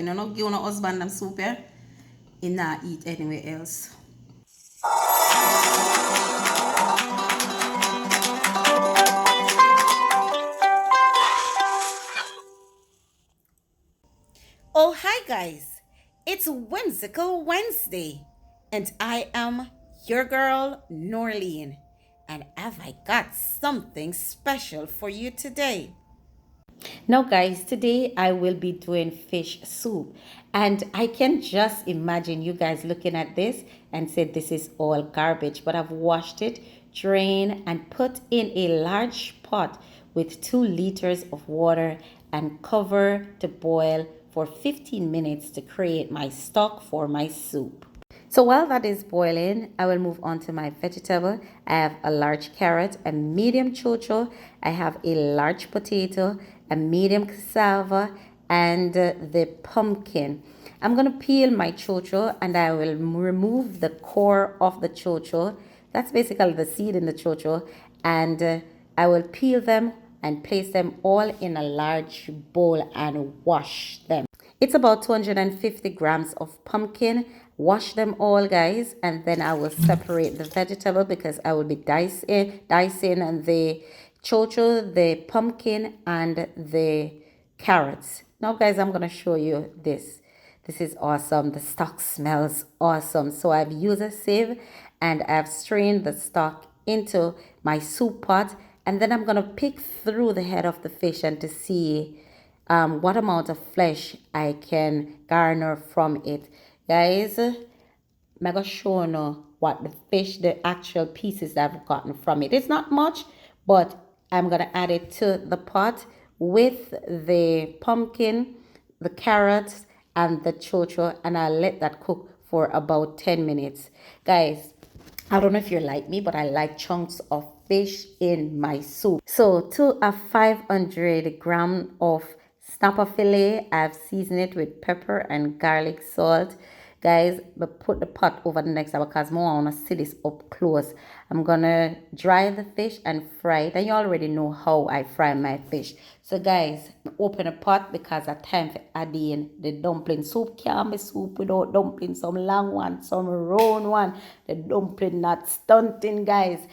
You know, not give no husband them soup here. He not eat anywhere else. Oh, hi guys. It's Whimsical Wednesday, and I am your girl, Norleen. And have I got something special for you today? Now, guys, today I will be doing fish soup, and I can just imagine you guys looking at this and said this is all garbage, but I've washed it, drained, and put in a large pot with 2 liters of water and cover to boil for 15 minutes to create my stock for my soup. So while that is boiling, I will move on to my vegetable. I have a large carrot, a medium chocho, I have a large potato, a medium cassava, and the pumpkin. I'm going to peel my chocho and I will remove the core of the chocho. That's basically the seed in the chocho. And I will peel them and place them all in a large bowl and wash them. It's about 250 grams of pumpkin. Wash them all, guys, and then I will separate the vegetable because I will be dicing and the chocho, the pumpkin, and the carrots. Now, guys, I'm going to show you this. This is awesome. The stock smells awesome. So I've used a sieve and I've strained the stock into my soup pot. And then I'm going to pick through the head of the fish and to see what amount of flesh I can garner from it. Guys, I'm going to show you what the fish, the actual pieces that I've gotten from it. It's not much, but I'm going to add it to the pot with the pumpkin, the carrots, and the chocho, and I'll let that cook for about 10 minutes. Guys, I don't know if you're like me, but I like chunks of fish in my soup. So to a 500 gram of snapper fillet, I've seasoned it with pepper and garlic salt. Guys, but put the pot over the next hour because I want to see this up close. I'm gonna dry the fish and fry it, and you already know how I fry my fish. So guys, open a pot because it's time for adding the dumpling. Soup can't be soup without dumpling. Some long one, some round one. The dumpling not stunting, guys.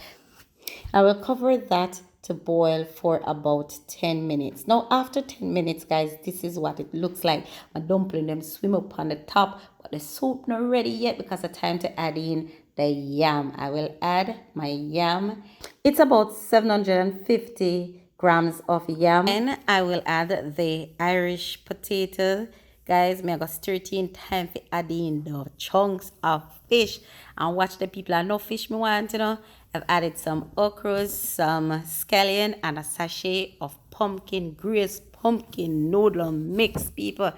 I will cover that to boil for about 10 minutes. Now, after 10 minutes, guys, this is what it looks like. My dumpling, them swim up on the top, but the soup not ready yet because it's time to add in the yam. I will add my yam. It's about 750 grams of yam. And I will add the Irish potato. Guys, me I got stir it in time for adding the chunks of fish. And watch the people. I know fish me want, you know. I've added some okras, some scallion, and a sachet of pumpkin, grace pumpkin noodle mix, people.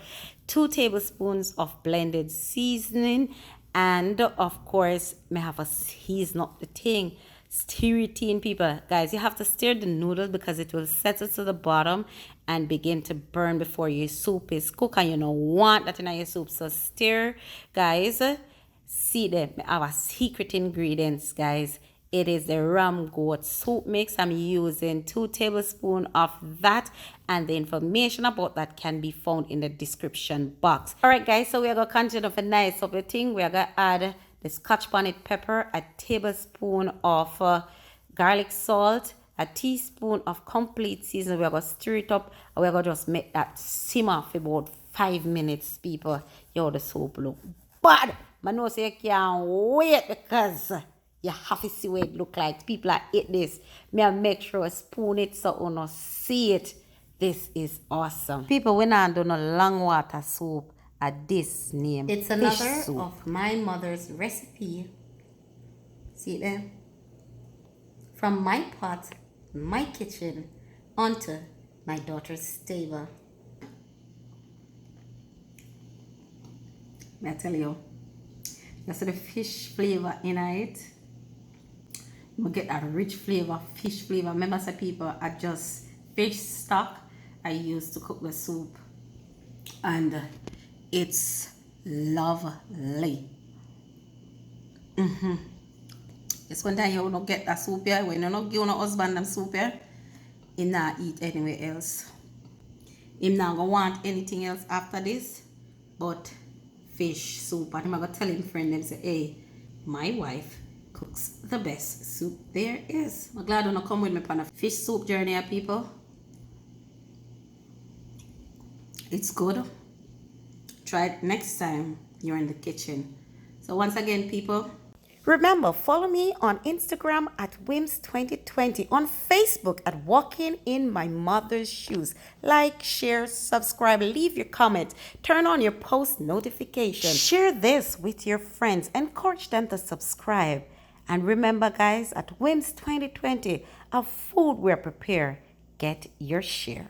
2 tablespoons of blended seasoning. And of course, may have a season up the thing. Stir it in, people. Guys, you have to stir the noodles because it will settle to the bottom and begin to burn before your soup is cooked, and you don't want that in your soup. So stir, guys. See them. I have a secret ingredients, guys. It is the ram goat soup mix. I'm using 2 tablespoons of that, and the information about that can be found in the description box. All right, guys, so we're going to continue for nice of the thing. We're going to add the scotch bonnet pepper, a tablespoon of garlic salt, a teaspoon of complete seasoning. We're going to stir it up, and we're going to just make that simmer for about 5 minutes, people. Yo, the soup look bad. I know say you can't wait because you have to see what it look like. People are eat this. Me I make sure I spoon it so you know see it. This is awesome. People, we not do no long water soup at this name. It's another of my mother's recipe. See it there? From my pot, my kitchen, onto my daughter's table. May I tell you, you see the fish flavor in it. You get a rich flavor, fish flavor. Remember, some people are just fish stock I use to cook the soup, and it's lovely. It's one time you don't get that soup here. When you don't give no husband them soup here, he not eat anywhere else. Him not gonna want anything else after this. but fish soup. And I'm going to tell him friend them say, hey, my wife cooks the best soup there is. I'm glad you don't come with me on a fish soup journey, people. It's good. Try it next time you're in the kitchen. So once again, people, Remember, follow me on Instagram at Wims2020, on Facebook at Walking in My Mother's Shoes. Like, share, subscribe, leave your comment, turn on your post notifications. Share this with your friends, encourage them to subscribe. And remember, guys, at Wims2020, a food we're prepared. Get your share.